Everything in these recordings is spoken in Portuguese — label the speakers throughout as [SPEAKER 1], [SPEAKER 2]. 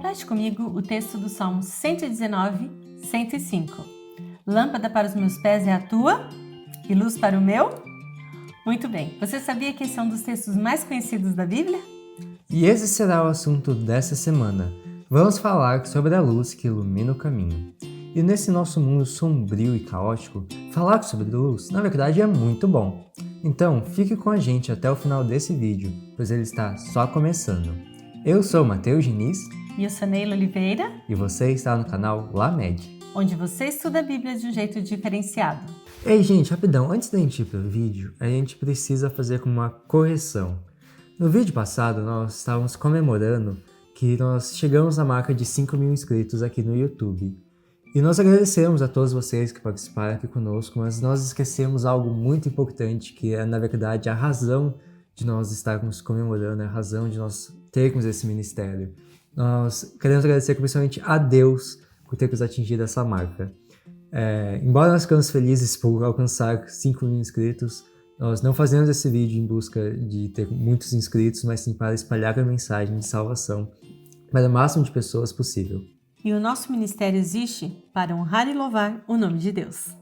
[SPEAKER 1] Repete comigo o texto do Salmo 119, 105. Lâmpada para os meus pés é a tua e luz para o meu? Muito bem, você sabia que esse é um dos textos mais conhecidos da Bíblia?
[SPEAKER 2] E esse será o assunto dessa semana. Vamos falar sobre a luz que ilumina o caminho. E nesse nosso mundo sombrio e caótico, falar sobre luz, na verdade, é muito bom. Então, fique com a gente até o final desse vídeo, pois ele está só começando. Eu sou Matheus Diniz.
[SPEAKER 1] E eu sou Neila Oliveira.
[SPEAKER 2] E você está no canal LaMed,
[SPEAKER 1] onde você estuda a Bíblia de um jeito diferenciado.
[SPEAKER 2] Ei, gente, rapidão, antes da gente ir para o vídeo, a gente precisa fazer uma correção. No vídeo passado, nós estávamos comemorando que nós chegamos à marca de 5.000 inscritos aqui no YouTube. E nós agradecemos a todos vocês que participaram aqui conosco, mas nós esquecemos algo muito importante, que é, na verdade, a razão de nós estarmos comemorando, a razão de nós termos esse ministério. Nós queremos agradecer principalmente a Deus por termos atingido essa marca. Embora nós ficamos felizes por alcançar 5.000 inscritos, nós não fazemos esse vídeo em busca de ter muitos inscritos, mas sim para espalhar a mensagem de salvação para o máximo de pessoas possível.
[SPEAKER 1] E o nosso ministério existe para honrar e louvar o nome de Deus.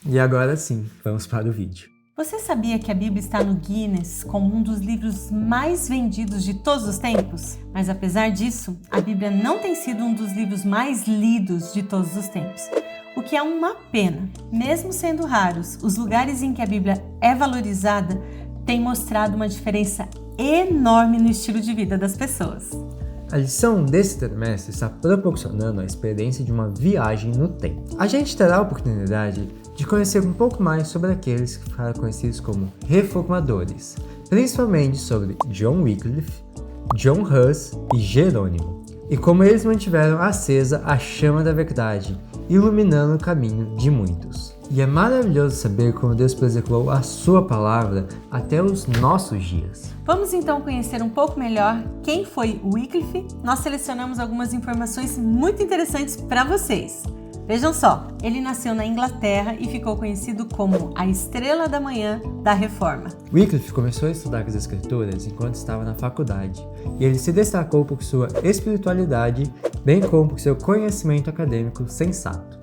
[SPEAKER 2] E agora sim, vamos para o vídeo.
[SPEAKER 1] Você sabia que a Bíblia está no Guinness como um dos livros mais vendidos de todos os tempos? Mas apesar disso, a Bíblia não tem sido um dos livros mais lidos de todos os tempos. O que é uma pena. Mesmo sendo raros, os lugares em que a Bíblia é valorizada têm mostrado uma diferença enorme no estilo de vida das pessoas.
[SPEAKER 2] A lição desse trimestre está proporcionando a experiência de uma viagem no tempo. A gente terá a oportunidade de conhecer um pouco mais sobre aqueles que ficaram conhecidos como reformadores, principalmente sobre John Wycliffe, John Huss e Jerônimo, e como eles mantiveram acesa a chama da verdade, iluminando o caminho de muitos. E é maravilhoso saber como Deus preservou a sua palavra até os nossos dias.
[SPEAKER 1] Vamos então conhecer um pouco melhor quem foi Wycliffe. Nós selecionamos algumas informações muito interessantes para vocês. Vejam só, ele nasceu na Inglaterra e ficou conhecido como a Estrela da Manhã da Reforma.
[SPEAKER 2] Wycliffe começou a estudar as Escrituras enquanto estava na faculdade, e ele se destacou por sua espiritualidade, bem como por seu conhecimento acadêmico sensato.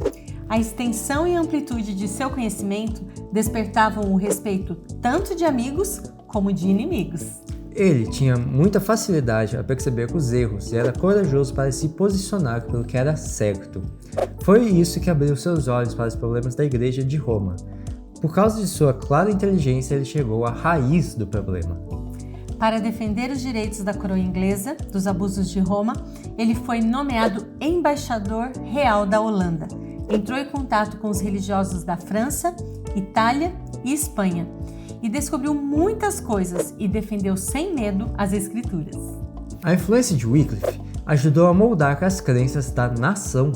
[SPEAKER 1] A extensão e amplitude de seu conhecimento despertavam o respeito tanto de amigos como de inimigos.
[SPEAKER 2] Ele tinha muita facilidade a perceber os erros e era corajoso para se posicionar pelo que era certo. Foi isso que abriu seus olhos para os problemas da Igreja de Roma. Por causa de sua clara inteligência, ele chegou à raiz do problema.
[SPEAKER 1] Para defender os direitos da coroa inglesa dos abusos de Roma, ele foi nomeado embaixador real da Holanda. Entrou em contato com os religiosos da França, Itália e Espanha e descobriu muitas coisas e defendeu sem medo as Escrituras.
[SPEAKER 2] A influência de Wycliffe ajudou a moldar as crenças da nação.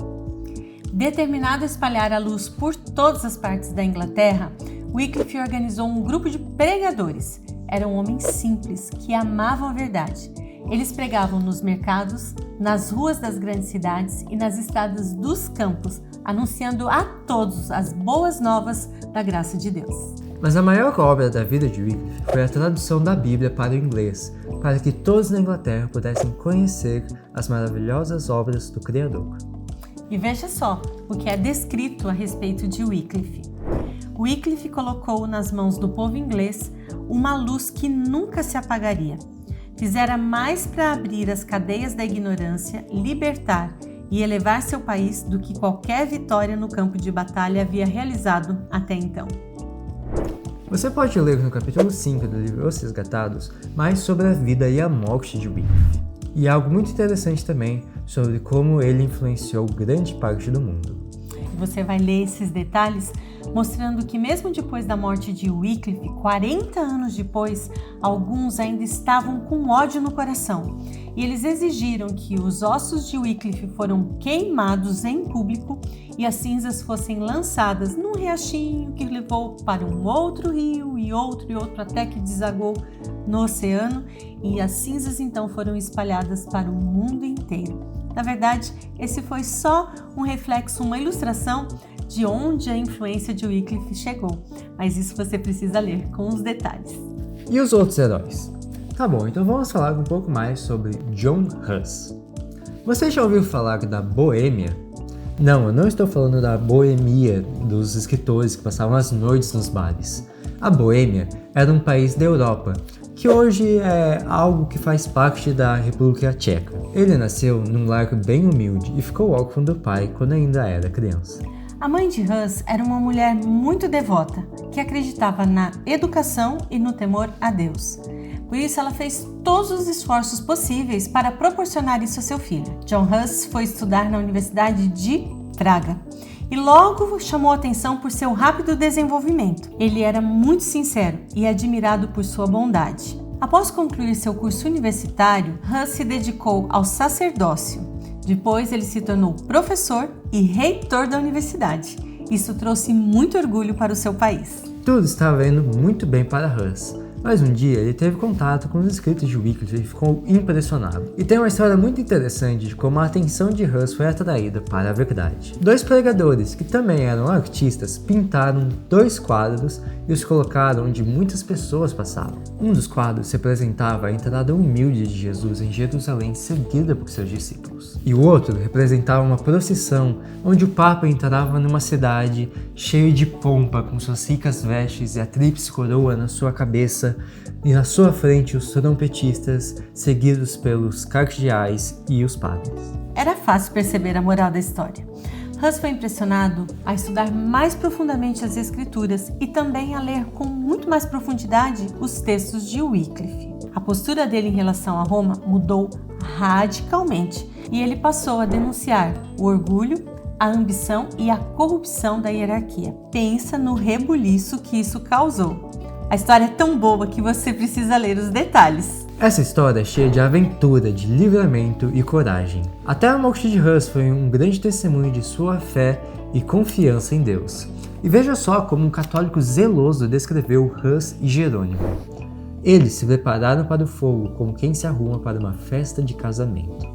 [SPEAKER 1] Determinado a espalhar a luz por todas as partes da Inglaterra, Wycliffe organizou um grupo de pregadores. Eram homens simples que amavam a verdade. Eles pregavam nos mercados, nas ruas das grandes cidades e nas estradas dos campos, anunciando a todos as boas novas da graça de Deus.
[SPEAKER 2] Mas a maior obra da vida de Wycliffe foi a tradução da Bíblia para o inglês, para que todos na Inglaterra pudessem conhecer as maravilhosas obras do Criador.
[SPEAKER 1] E veja só o que é descrito a respeito de Wycliffe. Wycliffe colocou nas mãos do povo inglês uma luz que nunca se apagaria. Fizera mais para abrir as cadeias da ignorância, libertar e elevar seu país do que qualquer vitória no campo de batalha havia realizado até então.
[SPEAKER 2] Você pode ler no capítulo 5 do livro Os Resgatados mais sobre a vida e a morte de Wycliffe. E algo muito interessante também sobre como ele influenciou grande parte do mundo.
[SPEAKER 1] Você vai ler esses detalhes mostrando que mesmo depois da morte de Wycliffe, 40 anos depois, alguns ainda estavam com ódio no coração. E eles exigiram que os ossos de Wycliffe foram queimados em público e as cinzas fossem lançadas num riachinho que levou para um outro rio e outro até que desagou no oceano, e as cinzas então foram espalhadas para o mundo inteiro. Na verdade, esse foi só um reflexo, uma ilustração de onde a influência de Wycliffe chegou, mas isso você precisa ler com os detalhes.
[SPEAKER 2] E os outros heróis? Tá bom, então vamos falar um pouco mais sobre John Huss. Você já ouviu falar da Boêmia? Não, eu não estou falando da boemia dos escritores que passavam as noites nos bares. A Boêmia era um país da Europa, que hoje é algo que faz parte da República Tcheca. Ele nasceu num lar bem humilde e ficou órfão do pai quando ainda era criança.
[SPEAKER 1] A mãe de Hus era uma mulher muito devota, que acreditava na educação e no temor a Deus. Por isso, ela fez todos os esforços possíveis para proporcionar isso a seu filho. John Hus foi estudar na Universidade de Praga e logo chamou atenção por seu rápido desenvolvimento. Ele era muito sincero e admirado por sua bondade. Após concluir seu curso universitário, Hus se dedicou ao sacerdócio. Depois, ele se tornou professor e reitor da universidade. Isso trouxe muito orgulho para o seu país.
[SPEAKER 2] Tudo estava indo muito bem para Hus, mas um dia ele teve contato com os escritos de Wycliffe e ficou impressionado. E tem uma história muito interessante de como a atenção de Hus foi atraída para a verdade. 2 pregadores, que também eram artistas, pintaram 2 quadros e os colocaram onde muitas pessoas passavam. Um dos quadros representava a entrada humilde de Jesus em Jerusalém, seguida por seus discípulos. E o outro representava uma procissão onde o Papa entrava numa cidade cheia de pompa, com suas ricas vestes e a tríplice coroa na sua cabeça, e na sua frente os trompetistas, seguidos pelos cardeais e os padres.
[SPEAKER 1] Era fácil perceber a moral da história. Hus foi impressionado a estudar mais profundamente as escrituras e também a ler com muito mais profundidade os textos de Wycliffe. A postura dele em relação a Roma mudou radicalmente e ele passou a denunciar o orgulho, a ambição e a corrupção da hierarquia. Pensa no rebuliço que isso causou. A história é tão boa que você precisa ler os detalhes.
[SPEAKER 2] Essa história é cheia de aventura, de livramento e coragem. Até a morte de Hus foi um grande testemunho de sua fé e confiança em Deus. E veja só como um católico zeloso descreveu Hus e Jerônimo. Eles se prepararam para o fogo como quem se arruma para uma festa de casamento.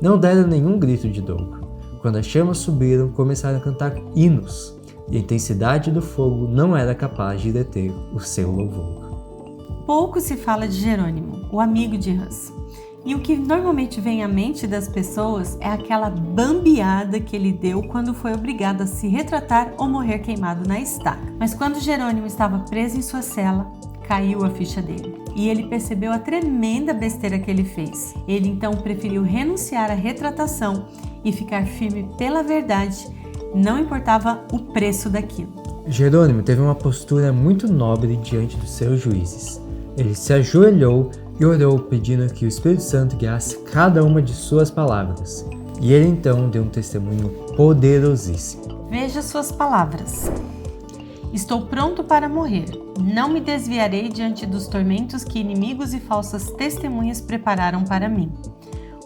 [SPEAKER 2] Não deram nenhum grito de dor. Quando as chamas subiram, começaram a cantar hinos, e a intensidade do fogo não era capaz de deter o seu louvor.
[SPEAKER 1] Pouco se fala de Jerônimo, o amigo de Hus. E o que normalmente vem à mente das pessoas é aquela bambeada que ele deu quando foi obrigado a se retratar ou morrer queimado na estaca. Mas quando Jerônimo estava preso em sua cela, caiu a ficha dele. E ele percebeu a tremenda besteira que ele fez. Ele então preferiu renunciar à retratação e ficar firme pela verdade, não importava o preço daquilo.
[SPEAKER 2] Jerônimo teve uma postura muito nobre diante dos seus juízes. Ele se ajoelhou e orou pedindo que o Espírito Santo guiasse cada uma de suas palavras. E ele então deu um testemunho poderosíssimo.
[SPEAKER 1] Veja suas palavras. Estou pronto para morrer. Não me desviarei diante dos tormentos que inimigos e falsas testemunhas prepararam para mim.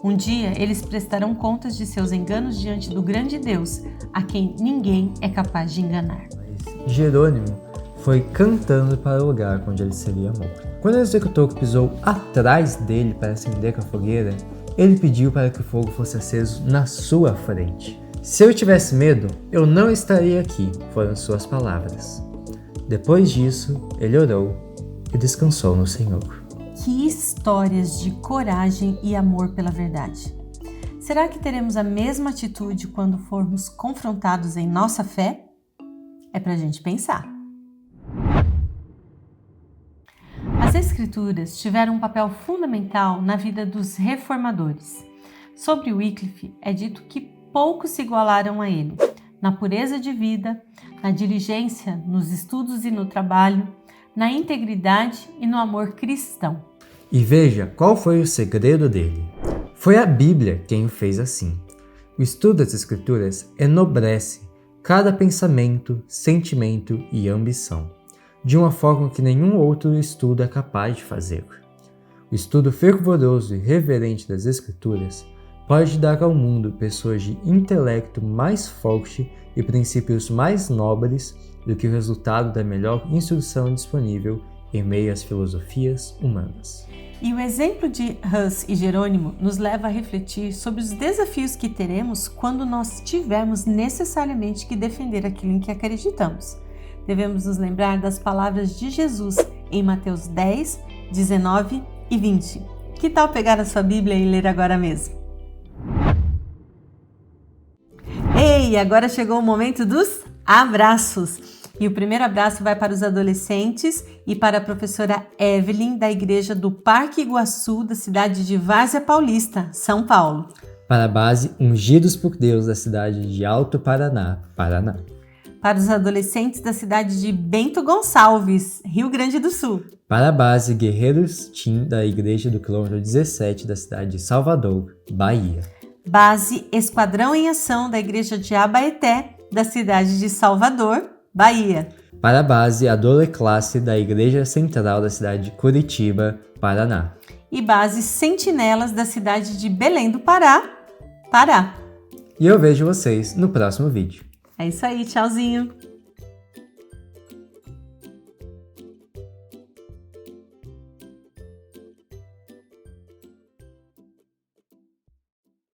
[SPEAKER 1] Um dia eles prestarão contas de seus enganos diante do grande Deus, a quem ninguém é capaz de enganar.
[SPEAKER 2] Jerônimo foi cantando para o lugar onde ele seria morto. Quando o executor pisou atrás dele para acender a fogueira, ele pediu para que o fogo fosse aceso na sua frente. Se eu tivesse medo, eu não estaria aqui, foram suas palavras. Depois disso, ele orou e descansou no Senhor.
[SPEAKER 1] Que histórias de coragem e amor pela verdade! Será que teremos a mesma atitude quando formos confrontados em nossa fé? É pra gente pensar. As Escrituras tiveram um papel fundamental na vida dos reformadores. Sobre Wycliffe é dito que poucos se igualaram a ele, na pureza de vida, na diligência, nos estudos e no trabalho, na integridade e no amor cristão.
[SPEAKER 2] E veja qual foi o segredo dele. Foi a Bíblia quem o fez assim. O estudo das Escrituras enobrece cada pensamento, sentimento e ambição, de uma forma que nenhum outro estudo é capaz de fazer. O estudo fervoroso e reverente das Escrituras pode dar ao mundo pessoas de intelecto mais forte e princípios mais nobres do que o resultado da melhor instrução disponível em meio às filosofias humanas.
[SPEAKER 1] E o exemplo de Hus e Jerônimo nos leva a refletir sobre os desafios que teremos quando nós tivermos necessariamente que defender aquilo em que acreditamos. Devemos nos lembrar das palavras de Jesus em Mateus 10, 19 e 20. Que tal pegar a sua Bíblia e ler agora mesmo? E agora chegou o momento dos abraços. E o primeiro abraço vai para os adolescentes e para a professora Evelyn, da Igreja do Parque Iguaçu, da cidade de Várzea Paulista, São Paulo.
[SPEAKER 2] Para a base Ungidos por Deus, da cidade de Alto Paraná, Paraná.
[SPEAKER 1] Para os adolescentes da cidade de Bento Gonçalves, Rio Grande do Sul.
[SPEAKER 2] Para a base Guerreiros Team, da Igreja do Quilômetro 17, da cidade de Salvador, Bahia.
[SPEAKER 1] Base Esquadrão em Ação, da Igreja de Abaeté, da cidade de Salvador, Bahia.
[SPEAKER 2] Para a base Adolesclasse, da Igreja Central, da cidade de Curitiba, Paraná.
[SPEAKER 1] E base Sentinelas, da cidade de Belém do Pará, Pará.
[SPEAKER 2] E eu vejo vocês no próximo vídeo.
[SPEAKER 1] É isso aí, tchauzinho!